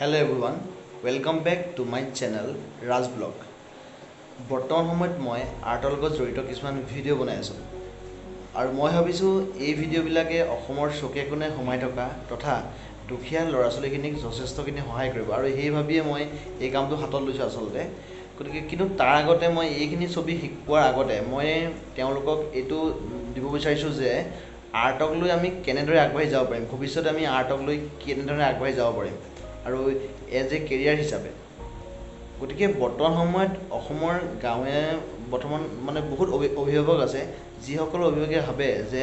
Hello everyone, welcome back to my channel Raj Blog. বৰ্তমান সময়ত মই আৰ্টৰ লগত জড়িত কিছুমান ভিডিঅ' বনাই আছোঁ আৰু মই ভাবিছোঁ এই ভিডিঅ'বিলাকে অসমৰ চুকে কোণে সোমাই থকা তথা দুখীয়া ল'ৰা ছোৱালীখিনিক যথেষ্টখিনি সহায় কৰিব আৰু সেই ভাবিয়ে মই এই কামটো হাতত লৈছোঁ আচলতে। গতিকে কিন্তু তাৰ আগতে মই এইখিনি ছবি শিকোৱাৰ আগতে মই তেওঁলোকক এইটো দিব বিচাৰিছোঁ যে আৰ্টক লৈ আমি কেনেদৰে আগবাঢ়ি যাব পাৰিম, ভৱিষ্যতে আমি আৰ্টক লৈ কেনেদৰে আগবাঢ়ি যাব পাৰিম আৰু এজ এ কেৰিয়াৰ হিচাপে। গতিকে বৰ্তমান সময়ত অসমৰ গাঁৱে বৰ্তমান বহুত অভিভাৱক আছে যিসকল অভিভাৱকে ভাবে যে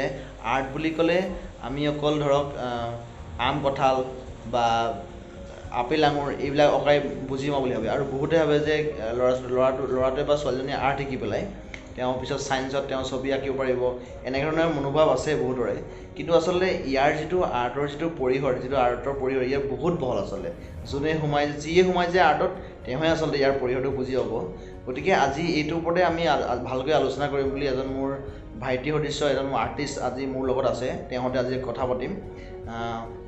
আৰ্ট বুলি ক'লে আমি অকল ধৰক আম কঁঠাল বা আপেল আঙুৰ এইবিলাক অকাই বুজি পাওঁ বুলি ভাবে আৰু বহুতে ভাবে যে ল'ৰাটোৱে বা ছোৱালীজনীয়ে আৰ্ট শিকি পেলাই তেওঁ পিছত ছায়েন্সত তেওঁ ছবি আঁকিব পাৰিব, এনেধৰণৰ মনোভাৱ আছে বহুতৰে। কিন্তু আচলতে ইয়াৰ যিটো আৰ্টৰ আৰ্টৰ পৰিসৰ ইয়াৰ বহুত বহল আচলতে। যিয়ে সোমাই যায় আৰ্টত তেওঁহে আচলতে ইয়াৰ পৰিসৰটো বুজি পাব। গতিকে আজি এইটোৰ ওপৰতে আমি ভালকৈ আলোচনা কৰিম বুলি এজন মোৰ ভাইটি সদৃশ্য এজন আৰ্টিষ্ট আজি মোৰ লগত আছে, তেওঁৰ সৈতে আজি কথা পাতিম।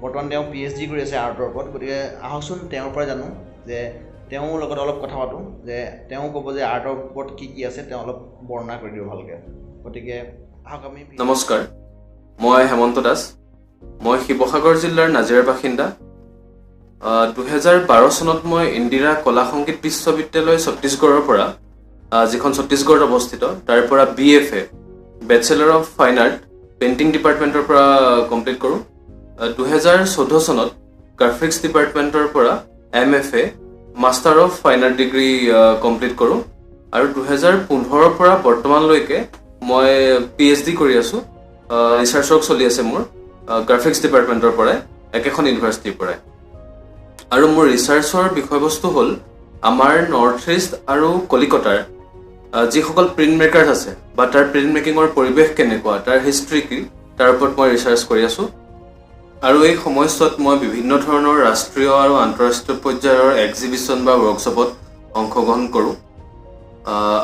বৰ্তমান তেওঁ PhD কৰি আছে আৰ্টৰ ওপৰত। গতিকে আহকচোন তেওঁৰ পৰা জানো যে তেওঁৰ লগত অলপ কথা পাতোঁ, যে তেওঁ ক'ব যে আৰ্টৰ ওপৰত কি আছে তেওঁ অলপ বৰ্ণনা কৰি দিব ভালকৈ। গতিকে আহক আমি। নমস্কাৰ, মই হেমন্ত দাস। মই শিৱসাগৰ জিলাৰ নাজিৰাৰ বাসিন্দা। 2012 চনত মই ইন্দিৰা কলা সংগীত বিশ্ববিদ্যালয় ছত্তীশগড়ৰ পৰা, যিখন ছত্তীশগড়ত অৱস্থিত, তাৰ পৰা BFA bachelor of fine art painting ডিপাৰ্টমেণ্টৰ পৰা কমপ্লিট কৰোঁ। 2014 চনত গ্ৰাফিক্স ডিপাৰ্টমেণ্টৰ পৰা MFA master of fine art degree complete কৰোঁ আৰু 2015 পৰা বৰ্তমানলৈকে মই PhD কৰি আছোঁ। ৰিচাৰ্চ ৱৰ্ক চলি আছে মোৰ গ্ৰাফিক্স ডিপাৰ্টমেণ্টৰ পৰাই, একেখন ইউনিভাৰ্চিটিৰ পৰাই। আৰু মোৰ ৰিচাৰ্চৰ বিষয়বস্তু হ'ল আমাৰ নৰ্থ ইষ্ট আৰু কলিকতাৰ যিসকল প্ৰিণ্ট মেকাৰ্ছ আছে বা তাৰ প্ৰিণ্ট মেকিঙৰ পৰিৱেশ কেনেকুৱা, তাৰ হিষ্ট্ৰী কি, তাৰ ওপৰত মই ৰিচাৰ্চ কৰি আছোঁ। আৰু এই সময়ছোৱাত মই বিভিন্ন ধৰণৰ ৰাষ্ট্ৰীয় আৰু আন্তঃৰাষ্ট্ৰীয় পৰ্যায়ৰ এক্সিবিশ্যন বা ৱৰ্কশ্বপত অংশগ্ৰহণ কৰোঁ।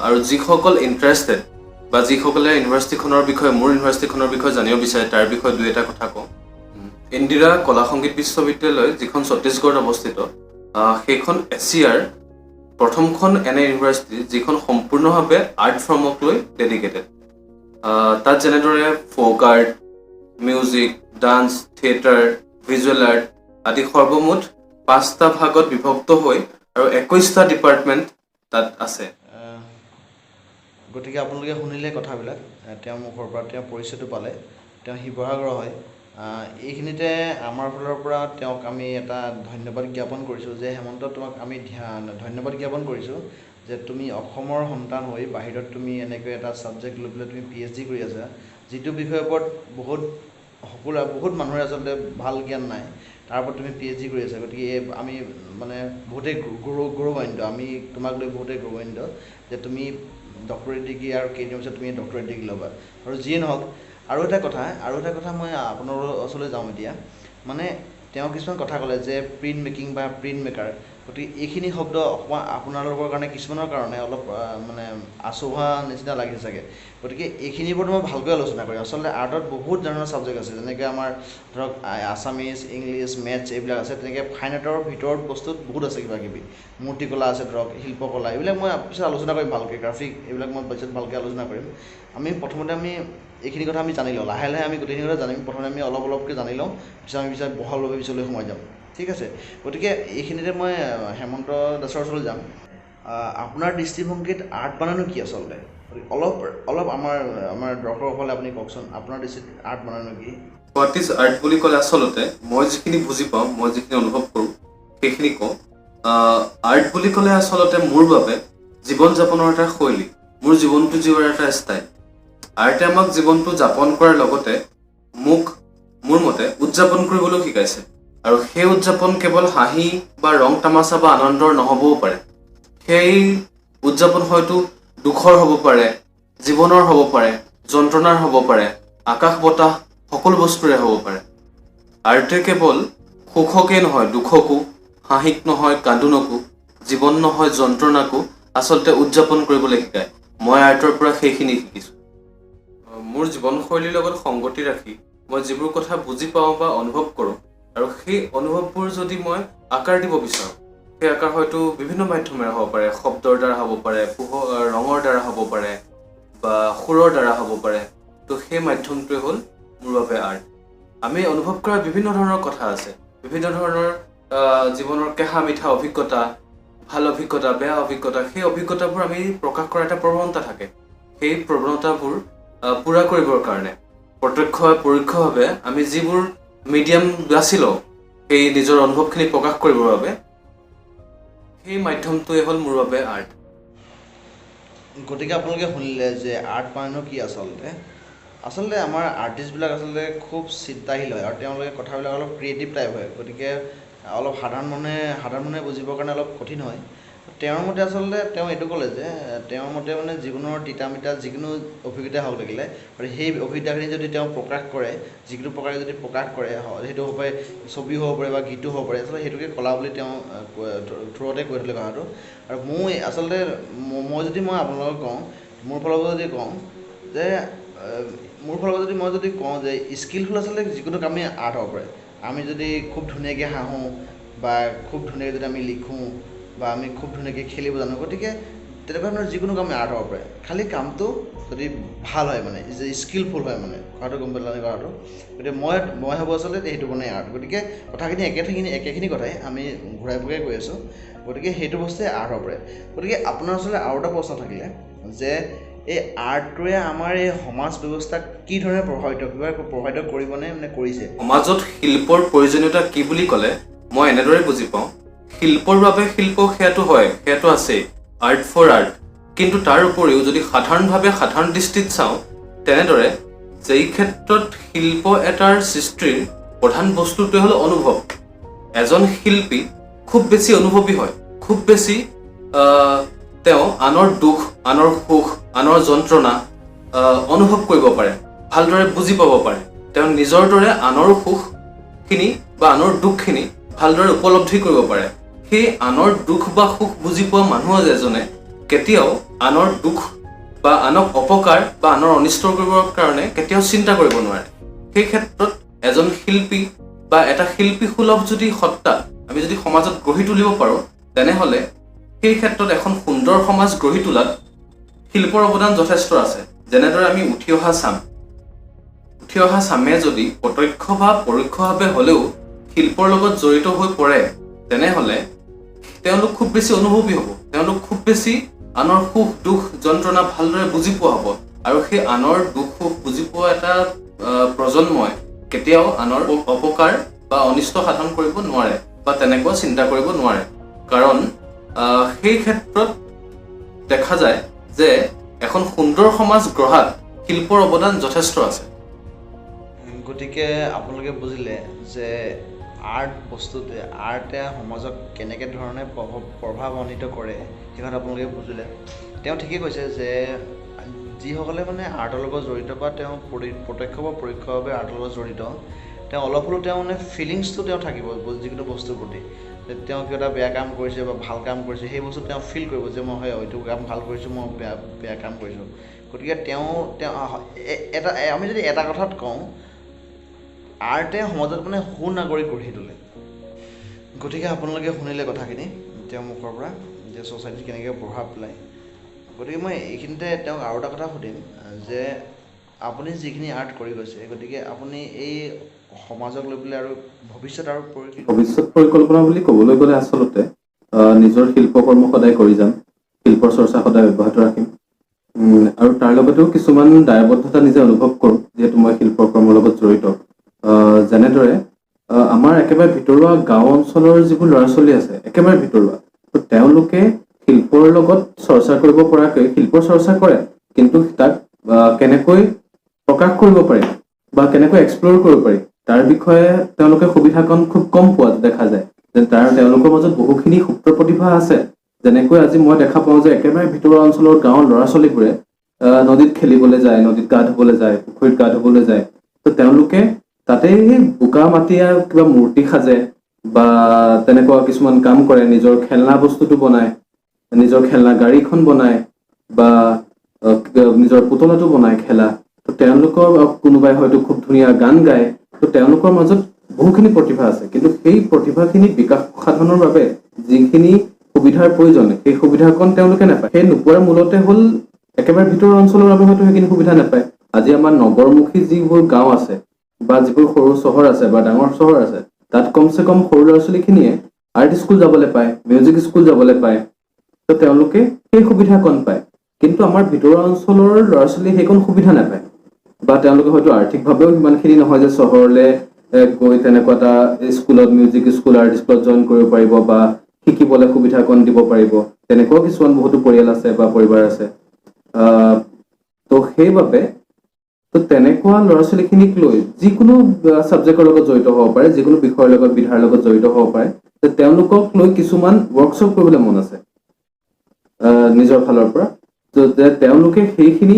আৰু যিসকল ইণ্টাৰেষ্টেড বা যিসকলে মোৰ ইউনিভাৰ্চিটিখনৰ বিষয়ে জানিব বিচাৰে তাৰ বিষয়ে দুই এটা কথা কওঁ। ইন্দিৰা কলা সংগীত বিশ্ববিদ্যালয় যিখন ছত্তীশগড়ত অৱস্থিত, সেইখন এছিয়াৰ প্ৰথমখন এনে ইউনিভাৰ্চিটি যিখন সম্পূৰ্ণভাৱে আৰ্ট ফৰ্মক লৈ ডেডিকেটেড। তাত যেনেদৰে folk art, music, dance, theatre, visual art আদি সৰ্বমুঠ 5টা ভাগত বিভক্ত হৈ আৰু 21টা ডিপাৰ্টমেণ্ট তাত আছে। গতিকে আপোনালোকে শুনিলে কথাবিলাক, তেওঁৰ মুখৰ পৰা তেওঁ পৰিচয়টো পালে। তেওঁ শিৱসাগৰৰ হয়। এইখিনিতে আমাৰ ফালৰ পৰা তেওঁক আমি এটা ধন্যবাদ জ্ঞাপন কৰিছোঁ যে হেমন্ত, তোমাক আমি ধন্যবাদ জ্ঞাপন কৰিছোঁ যে তুমি অসমৰ সন্তান হৈ বাহিৰত তুমি এনেকৈ এটা ছাবজেক্ট লৈ পেলাই তুমি PhD কৰি আছা, যিটো বিষয়ৰ ওপৰত বহুত মানুহৰে আচলতে ভাল জ্ঞান নাই, তাৰ ওপৰত তুমি PhD কৰি আছা। গতিকে আমি বহুতেই গৌৰৱান্বিত, আমি তোমাক লৈ বহুতেই গৌৰৱান্বিত যে তুমি ডক্টৰেট ডিগ্ৰী আৰু কেইদিনৰ পিছত তুমি ডক্টৰেট ডিগ্ৰী ল'বা। আৰু যিয়ে নহওক, আৰু এটা কথা মই আপোনালোকৰ ওচৰলৈ যাওঁ এতিয়া। তেওঁ কিছুমান কথা ক'লে যে প্ৰিণ্ট মেকিং বা প্ৰিণ্ট মেকাৰ, গতিকে এইখিনি শব্দ অকণমান আপোনালোকৰ কাৰণে কিছুমানৰ কাৰণে অলপ আচহুৱা নিচিনা লাগিছে চাগে। গতিকে এইখিনিৰ ওপৰত মই ভালকৈ আলোচনা কৰিম। আচলতে আৰ্টত বহুত ধৰণৰ ছাবজেক্ট আছে, যেনেকৈ আমাৰ ধৰক আছামিজ, ইংলিছ, মেথছ এইবিলাক আছে। তেনেকৈ ফাইন আৰ্টৰ ভিতৰত বস্তুত বহুত আছে, কিবা কিবি মূৰ্তিকলা আছে, ধৰক শিল্পকলা, এইবিলাক মই পিছত আলোচনা কৰিম ভালকৈ। গ্ৰাফিক এইবিলাক মই পিছত ভালকৈ আলোচনা কৰিম। প্ৰথমতে আমি এইখিনি কথা আমি জানি লওঁ, লাহে লাহে আমি গোটেইখিনি কথা জানিম। প্ৰথমে আমি অলপকৈ জানি লওঁ, পিছত আমি বহলভাৱে পিছলৈ সোমাই যাম, ঠিক আছে। গতিকে এইখিনিতে মই হেমন্ত দাসৰ ওচৰলৈ যাম। আপোনাৰ দৃষ্টিভংগীত আৰ্ট মানেনো কি আচলতে? অলপ আমাৰ দৰ্শকসকলে আপুনি কওকচোন, আপোনাৰ দৃষ্টিত আৰ্ট মানেনো কি? হোৱাট ইজ আৰ্ট বুলি ক'লে আচলতে মই যিখিনি বুজি পাওঁ, মই যিখিনি অনুভৱ কৰোঁ সেইখিনি কওঁ। আৰ্ট বুলি ক'লে আচলতে মোৰ বাবে জীৱন যাপনৰ এটা শৈলী, মোৰ জীৱনটো জীৱাৰ এটা ষ্টাইল। আৰ্টে আমাক জীৱনটো যাপন কৰাৰ লগতে মোৰ মতে উদযাপন কৰিবলৈ শিকাইছে। আৰু সেই উদযাপন কেৱল হাঁহি বা ৰং তামাচা বা আনন্দৰ নহ'বও পাৰে। সেই উদযাপন হয়তো দুখৰ হ'ব পাৰে, জীৱনৰ হ'ব পাৰে, যন্ত্ৰণাৰ হ'ব পাৰে, আকাশ বতাহ সকলো বস্তুৰে হ'ব পাৰে। আৰ্টে কেৱল সুখকেই নহয়, দুখকো, হাঁহিক নহয়, কান্দোনকো, জীৱন নহয়, যন্ত্ৰণাকো আচলতে উদযাপন কৰিবলৈ শিকায়। মই আৰ্টৰ পৰা সেইখিনি শিকিছোঁ। মোৰ জীৱনশৈলীৰ লগত সংগতি ৰাখি মই যিবোৰ কথা বুজি পাওঁ বা অনুভৱ কৰোঁ, আৰু সেই অনুভৱবোৰ যদি মই আকাৰ দিব বিচাৰোঁ, সেই আকাৰ হয়তো বিভিন্ন মাধ্যমেৰে হ'ব পাৰে, শব্দৰ দ্বাৰা হ'ব পাৰে, ৰঙৰ দ্বাৰা হ'ব পাৰে বা সুৰৰ দ্বাৰা হ'ব পাৰে। তো সেই মাধ্যমটোৱে হ'ল মোৰ বাবে আৰ্ট। আমি অনুভৱ কৰা বিভিন্ন ধৰণৰ কথা আছে, বিভিন্ন ধৰণৰ জীৱনৰ কেঁহা মিঠা অভিজ্ঞতা, ভাল অভিজ্ঞতা, বেয়া অভিজ্ঞতা, সেই অভিজ্ঞতাবোৰ আমি প্ৰকাশ কৰাৰ এটা প্ৰৱণতা থাকে। সেই প্ৰৱণতাবোৰ পূৰা কৰিবৰ কাৰণে প্ৰত্যক্ষ পৰোক্ষভাৱে আমি যিবোৰ মিডিয়াম বাছি লওঁ সেই নিজৰ অনুভৱখিনি প্ৰকাশ কৰিবৰ বাবে, সেই মাধ্যমটোৱে হ'ল মোৰ বাবে আৰ্ট। গতিকে আপোনালোকে শুনিলে যে আৰ্ট মানেনো কি আচলতে আমাৰ আৰ্টিষ্টবিলাক আচলতে খুব চিন্তাশীল হয় আৰু তেওঁলোকে কথাবিলাক অলপ ক্ৰিয়েটিভ টাইপ হয়। গতিকে অলপ সাধাৰণ মানুহে বুজিবৰ কাৰণে অলপ কঠিন হয়। তেওঁৰ মতে আচলতে তেওঁ এইটো ক'লে যে তেওঁৰ মতে মানে জীৱনৰ তিতা মিঠা যিকোনো অভিজ্ঞতা হওক লাগিলে, আৰু সেই অভিজ্ঞতাখিনি যদি তেওঁ প্ৰকাশ কৰে, যিকোনো প্ৰকাৰে যদি প্ৰকাশ কৰে, সেইটো হ'ব পাৰে ছবি হ'ব পাৰে বা গীতো হ'ব পাৰে, আচলতে সেইটোকে কলা বুলি তেওঁ থ্ৰুতে কৈ থ'লে কথাটো। আৰু মই আপোনালোকক কওঁ, মোৰ ফালৰ পৰা যদি কওঁ যে স্কিলফুল আচলতে যিকোনো কামেই আৰ্ট হ'ব পাৰে। আমি যদি খুব ধুনীয়াকৈ হাঁহোঁ বা খুব ধুনীয়াকৈ যদি আমি লিখোঁ বা আমি খুব ধুনীয়াকৈ খেলিব জানো, গতিকে তেনেকুৱা ধৰণৰ যিকোনো কামেই আৰ্ট হ'ব পাৰে। খালী কামটো যদি ভাল হয়, মানে যে স্কিলফুল হয়, মানে কথাটো গম পালে কথাটো। গতিকে মই ভাবোঁ আচলতে সেইটো মানে আৰ্ট। গতিকে কথাখিনি একেখিনি কথাই আমি ঘূৰাই পকাই কৈ আছোঁ। গতিকে সেইটো বস্তুৱে আৰ্ট হ'ব পাৰে। গতিকে আপোনাৰ ওচৰলৈ আৰু এটা প্ৰশ্ন থাকিলে যে এই আৰ্টটোৱে আমাৰ এই সমাজ ব্যৱস্থাক কি ধৰণে প্ৰভাৱিত কৰিবনে নে কৰিছে? সমাজত শিল্পৰ প্ৰয়োজনীয়তা কি বুলি ক'লে মই এনেদৰে বুজি পাওঁ, শিল্পৰ বাবে শিল্প সেয়াটো হয়, সেয়াটো আছেই, আৰ্ট ফৰ আৰ্ট। কিন্তু তাৰ উপৰিও যদি সাধাৰণ দৃষ্টিত চাওঁ, তেনেদৰে যে এই ক্ষেত্ৰত শিল্প এটাৰ সৃষ্টিৰ প্ৰধান বস্তুটোৱে হ'ল অনুভৱ। এজন শিল্পী খুব বেছি অনুভৱী হয়, খুব বেছি তেওঁ আনৰ দুখ, আনৰ সুখ, আনৰ যন্ত্ৰণা অনুভৱ কৰিব পাৰে, ভালদৰে বুজি পাব পাৰে। তেওঁ নিজৰ দৰে আনৰ সুখখিনি বা আনৰ দুখখিনি ভালদৰে উপলব্ধি কৰিব পাৰে। সেই আনৰ দুখ বা সুখ বুজি পোৱা মানুহ এজনে কেতিয়াও আনৰ দুখ বা আনক অপকাৰ বা আনৰ অনিষ্ট কৰিবৰ কাৰণে কেতিয়াও চিন্তা কৰিব নোৱাৰে। সেই ক্ষেত্ৰত এজন শিল্পী বা এটা শিল্পীসুলভ যদি সত্তা আমি যদি সমাজত গঢ়ি তুলিব পাৰোঁ, তেনেহ'লে সেই ক্ষেত্ৰত এখন সুন্দৰ সমাজ গঢ়ি তোলাত শিল্পৰ অৱদান যথেষ্ট আছে। যেনেদৰে আমি উঠি অহা চামে যদি প্ৰত্যক্ষ বা পৰোক্ষভাৱে হ'লেও শিল্পৰ লগত জড়িত হৈ পৰে, তেনেহ'লে তেওঁলোক খুব বেছি অনুভৱী হ'ব, তেওঁলোক খুব বেছি আনৰ সুখ দুখ যন্ত্ৰণা ভালদৰে বুজি পোৱা হ'ব। আৰু সেই আনৰ দুখ সুখ বুজি পোৱা এটা প্ৰজন্মই কেতিয়াও আনৰ অপকাৰ বা অনিষ্ট সাধন কৰিব নোৱাৰে বা তেনেকুৱা চিন্তা কৰিব নোৱাৰে। কাৰণ সেই ক্ষেত্ৰত দেখা যায় যে এখন সুন্দৰ সমাজ গঢ়াত শিল্পৰ অৱদান যথেষ্ট আছে। গতিকে আপোনালোকে বুজিলে যে আৰ্টে সমাজক কেনেকৈ ধৰণে প্ৰভাৱান্বিত কৰে, সেই কথা আপোনালোকে বুজিলে। তেওঁ ঠিকেই কৈছে যে যিসকলে মানে আৰ্টৰ লগত জড়িত বা তেওঁ প্ৰত্যক্ষ বা পৰোক্ষভাৱে আৰ্টৰ লগত জড়িত, তেওঁ অলপ হ'লেও তেওঁ মানে ফিলিংছটো তেওঁ থাকিব যিকোনো বস্তুৰ প্ৰতি। তেওঁ কিবা এটা বেয়া কাম কৰিছে বা ভাল কাম কৰিছে, সেই বস্তু তেওঁ ফিল কৰিব যে মই হয় এইটো কাম ভাল কৰিছোঁ, মই বেয়া কাম কৰিছোঁ। গতিকে আমি যদি এটা কথাত কওঁ, আৰ্টে সমাজত মানে সুনাগৰিক গঢ়ি তোলে। গতিকে আপোনালোকে শুনিলে কথাখিনি তেওঁৰ মুখৰ পৰা যে ছ'চাইটিত কেনেকৈ প্ৰভাৱ পেলায়। গতিকে মই এইখিনিতে তেওঁক আৰু এটা কথা সুধিম যে আপুনি যিখিনি আৰ্ট কৰি গৈছে, গতিকে আপুনি এই সমাজক লৈ পেলাই আৰু ভৱিষ্যত পৰিকল্পনা বুলি ক'বলৈ গ'লে আচলতে নিজৰ শিল্পকৰ্ম সদায় কৰি যাম, শিল্পৰ চৰ্চা সদায় অব্যাহত ৰাখিম। আৰু তাৰ লগতেও কিছুমান দায়বদ্ধতা নিজে অনুভৱ কৰোঁ, যিহেতু মই শিল্পৰ কৰ্মৰ লগত জড়িত। যেনেদৰে আমাৰ একেবাৰে ভিতৰুৱা গাঁও অঞ্চলৰ যিবোৰ ল'ৰা ছোৱালী আছে, একেবাৰে ভিতৰুৱা, তেওঁলোকে শিল্পৰ লগত চৰ্চা কৰিব পৰাকৈ শিল্পৰ চৰ্চা কৰে, কিন্তু তাক কেনেকৈ প্ৰকাশ কৰিব পাৰি বা কেনেকৈ এক্সপ্ল'ৰ কৰিব পাৰি তাৰ বিষয়ে তেওঁলোকে সুবিধাকণ খুব কম পোৱা দেখা যায়। যে তেওঁলোকৰ মাজত বহুখিনি সুপ্ত প্ৰতিভা আছে। যেনেকৈ আজি মই দেখা পাওঁ যে একেবাৰে ভিতৰুৱা অঞ্চলৰ গাঁৱৰ ল'ৰা ছোৱালীবোৰে নদীত খেলিবলৈ যায়, নদীত গা ধুবলৈ যায়, পুখুৰীত গা ধুবলৈ যায়। তো তেওঁলোকে তাতে বোকা মাটিয়া কিবা মূৰ্তি সাজে বা তেনেকুৱা কিছুমান কাম কৰে, নিজৰ খেলনা বস্তুটো বনায়, নিজৰ খেলনা গাড়ীখন বনায় বা নিজৰ পুতলাটো বনায় খেলা। তো তেওঁলোকৰ কোনোবাই হয়তো খুব ধুনীয়া গান গায়। তো তেওঁলোকৰ মাজত বহুখিনি প্ৰতিভা আছে, কিন্তু সেই প্ৰতিভাখিনি বিকাশ সাধনৰ বাবে যিখিনি সুবিধাৰ প্ৰয়োজন সেই সুবিধাকণ তেওঁলোকে নাপায়। সেই নোপোৱাৰ মূলতে হ'ল একেবাৰে ভিতৰৰ অঞ্চলৰ বাবে হয়তো সেইখিনি সুবিধা নাপায়। আজি আমাৰ নগৰমুখী যিবোৰ গাঁও আছে বা যিবোৰ সৰু চহৰ আছে বা ডাঙৰ চহৰ আছে, তাত কমচে কম সৰু ল'ৰা ছোৱালীখিনিয়ে আৰ্ট স্কুল যাবলৈ পায়, মিউজিক স্কুল যাবলৈ পায়, তো তেওঁলোকে সেই সুবিধাকণ পায়। কিন্তু আমাৰ ভিতৰুৱা অঞ্চলৰ ল'ৰা ছোৱালীয়ে সেইকণ সুবিধা নাপায়, বা তেওঁলোকে হয়তো আৰ্থিকভাৱেও সিমানখিনি নহয় যে চহৰলৈ গৈ তেনেকুৱা এটা স্কুলত, মিউজিক স্কুল, আৰ্ট স্কুলত জইন কৰিব পাৰিব বা শিকিবলৈ সুবিধাকণ দিব পাৰিব। তেনেকুৱাও কিছুমান বহুতো পৰিয়াল আছে বা পৰিবাৰ আছে। তো সেইবাবে তো তেনেকুৱা ল'ৰা ছোৱালীখিনিক লৈ যিকোনো ছাবজেক্টৰ লগত জড়িত হ'ব পাৰে, যিকোনো বিষয়ৰ লগত, বিধাৰ লগত জড়িত হ'ব পাৰে, যে তেওঁলোকক লৈ কিছুমান ৱৰ্কশ্বপ কৰিবলৈ মন আছে নিজৰ ফালৰ পৰা, যে তেওঁলোকে সেইখিনি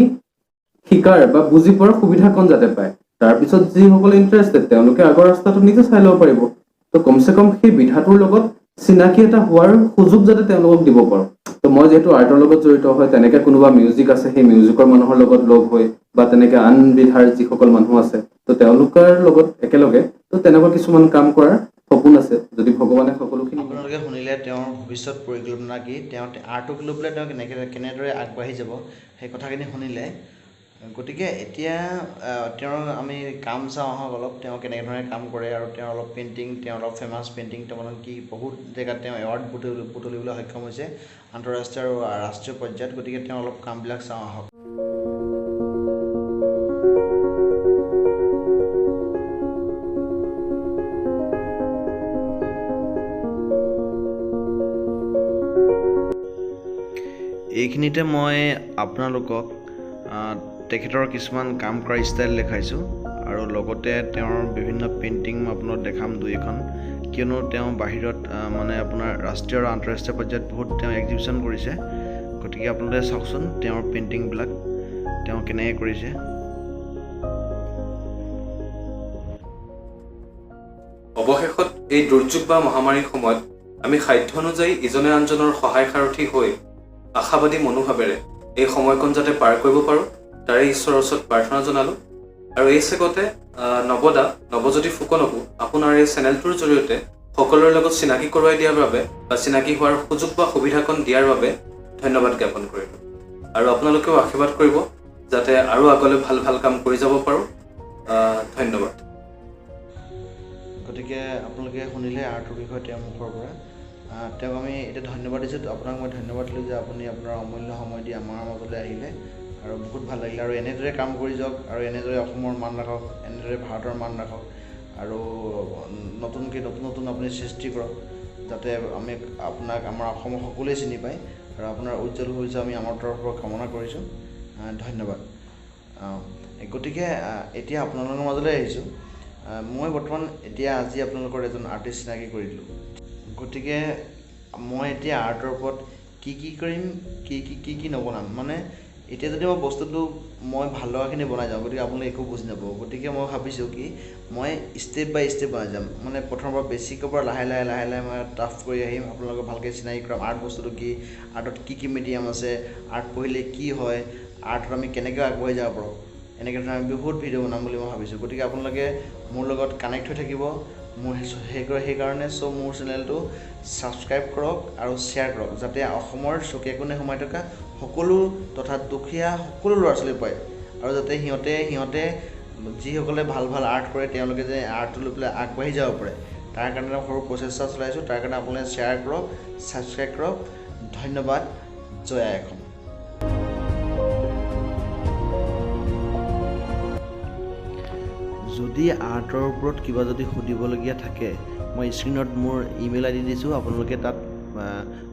শিকাৰ বা বুজি পোৱাৰ সুবিধাকণ যাতে পায়। তাৰপিছত যিসকলে ইণ্টাৰেষ্টেড তেওঁলোকে আগৰ ৰাস্তাটো নিজে চাই ল'ব পাৰিব। তো কমচে কম সেই বিধাটোৰ লগত চিনাকি এটা হোৱাৰ সুযোগ যাতে তেওঁলোকক দিব পাৰোঁ। তো মই যিহেতু আৰ্টৰ লগত জড়িত হয়, তেনেকে কোনোবা মিউজিক আছে, সেই মিউজিকৰ মানুহৰ লগত লগ হৈ বা তেনেকে আন বিধাৰ যিসকল মানুহ আছে, তো তেওঁলোকৰ লগত একেলগে তো তেনেকুৱা কিছুমান কাম কৰাৰ সপোন আছে, যদি ভগৱানে সকলোখিনি। আপোনালোকে শুনিলে তেওঁৰ ভৱিষ্যত পৰিকল্পনা কি, তেওঁ আৰ্টক লৈ পেলাই তেওঁ কেনেদৰে আগবাঢ়ি যাব, সেই কথাখিনি শুনিলে। গতিকে এতিয়া তেওঁৰ আমি কাম চাওঁ আহক অলপ, তেওঁ কেনেধৰণে কাম কৰে, আৰু তেওঁ অলপ পেইণ্টিং, তেওঁ অলপ ফেমাছ পেইণ্টিং, তেওঁ কি বহুত জেগাত তেওঁ এৱাৰ্ড বুটলিবলৈ সক্ষম হৈছে আন্তঃৰাষ্ট্ৰীয় আৰু ৰাষ্ট্ৰীয় পৰ্যায়ত। গতিকে তেওঁ অলপ কামবিলাক চাওঁ আহক। এইখিনিতে মই আপোনালোকক তেখেতৰ কিছুমান কাম কৰা ষ্টাইল দেখাইছোঁ, আৰু লগতে তেওঁৰ বিভিন্ন পেইণ্টিং মই আপোনাক দেখাম দুই এখন, কিয়নো তেওঁ বাহিৰত মানে আপোনাৰ ৰাষ্ট্ৰীয় আৰু আন্তঃৰাষ্ট্ৰীয় পৰ্যায়ত বহুত তেওঁ এক্সিবিশ্যন কৰিছে। গতিকে আপোনালোকে চাওকচোন তেওঁৰ পেইণ্টিংবিলাক তেওঁ কেনেকৈ কৰিছে। অৱশেষত এই দুৰ্যোগ বা মহামাৰীৰ সময়ত আমি সাধ্য অনুযায়ী ইজনে আনজনৰ সহায় সাৰথি হৈ আশাবাদী মনোভাৱেৰে এই সময়কণ যাতে পাৰ কৰিব পাৰোঁ, তাৰে ঈশ্বৰৰ ওচৰত প্ৰাৰ্থনা জনালোঁ। আৰু এই চেগতে নৱজ্যোতি ফুকনকো আপোনাৰ এই চেনেলটোৰ জৰিয়তে সকলোৰে লগত চিনাকি কৰোৱাই দিয়াৰ বাবে বা চিনাকি হোৱাৰ সুযোগ বা সুবিধাকণ দিয়াৰ বাবে ধন্যবাদ জ্ঞাপন কৰিলোঁ। আৰু আপোনালোকেও আশীৰ্বাদ কৰিব যাতে আৰু আগলৈ ভাল ভাল কাম কৰি যাব পাৰোঁ। ধন্যবাদ। গতিকে আপোনালোকে শুনিলে আৰ্টৰ বিষয়ে তেওঁৰ মুখৰ পৰা। তেওঁক আমি এতিয়া ধন্যবাদ দিছোঁ। আপোনাক মই ধন্যবাদ দিলোঁ যে আপুনি আপোনাৰ অমূল্য সময় দি আমাৰ মাজলৈ আহিলে, আৰু বহুত ভাল লাগিলে। আৰু এনেদৰে কাম কৰি যাওক, আৰু এনেদৰে অসমৰ মান ৰাখক, এনেদৰে ভাৰতৰ মান ৰাখক, আৰু নতুনকৈ নতুন আপুনি সৃষ্টি কৰক, যাতে আমি আপোনাক আমাৰ অসমৰ সকলোৱে চিনি পায়। আৰু আপোনাৰ উজ্জ্বল ভৱিষ্যত আমি আমাৰ তৰফৰ পৰা কামনা কৰিছোঁ। ধন্যবাদ। গতিকে এতিয়া আপোনালোকৰ মাজলৈ আহিছোঁ। মই বৰ্তমান আজি আপোনালোকৰ এজন আৰ্টিষ্ট চিনাকি কৰি দিলোঁ। গতিকে মই এতিয়া আৰ্টৰ ওপৰত কি কৰিম, কি নবনাম, মানে এতিয়া যদি মই বস্তুটো মই ভাল লগাখিনি বনাই যাওঁ, গতিকে আপোনালোকে একো বুজি নাপাব। গতিকে মই ভাবিছোঁ কি মই ষ্টেপ বাই ষ্টেপ বনাই যাম, মানে প্ৰথমৰ পৰা বেছিকৰ পৰা লাহে লাহে মই টাফ কৰি আহিম, আপোনালোকক ভালকৈ চিনাকি কৰাম আৰ্ট বস্তুটো কি, আৰ্টত কি মিডিয়াম আছে, আৰ্ট পঢ়িলে কি হয়, আৰ্টত আমি কেনেকৈ আগবাঢ়ি যাব পাৰোঁ, এনেকৈ ধৰণে আমি বহুত ভিডিঅ' বনাম বুলি মই ভাবিছোঁ। গতিকে আপোনালোকে মোৰ লগত কানেক্ট হৈ থাকিব, মোৰ সেইকাৰণে মোৰ চেনেলটো ছাবস্ক্ৰাইব কৰক আৰু শ্বেয়াৰ কৰক, যাতে অসমৰ চুকে কোণে সোমাই থকা সকলো তথা দুখীয়া সকলো ল'ৰা ছোৱালী পায়, আৰু যাতে সিহঁতে যিসকলে ভাল আৰ্ট কৰে তেওঁলোকে যে আৰ্টটো লৈ পেলাই আগবাঢ়ি যাব পাৰে, তাৰ কাৰণে সৰু প্ৰচেষ্টা চলাইছোঁ। তাৰ কাৰণে আপোনালোকে শ্বেয়াৰ কৰক, ছাবস্ক্ৰাইব কৰক। ধন্যবাদ। জয় আই অসম। যদি আৰ্টৰ ওপৰত কিবা যদি সুধিবলগীয়া থাকে, মই স্ক্ৰীণত মোৰ ইমেইল ID দিছোঁ, আপোনালোকে তাত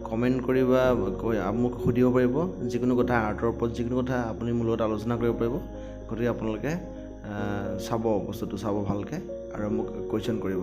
কমেণ্ট কৰি বা মোক সুধিব পাৰিব। যিকোনো কথা আৰ্টৰ ওপৰত যিকোনো কথা আপুনি মোৰ লগত আলোচনা কৰিব পাৰিব। গতিকে আপোনালোকে বস্তুটো চাব ভালকৈ আৰু মোক কুৱেশ্যন কৰিব।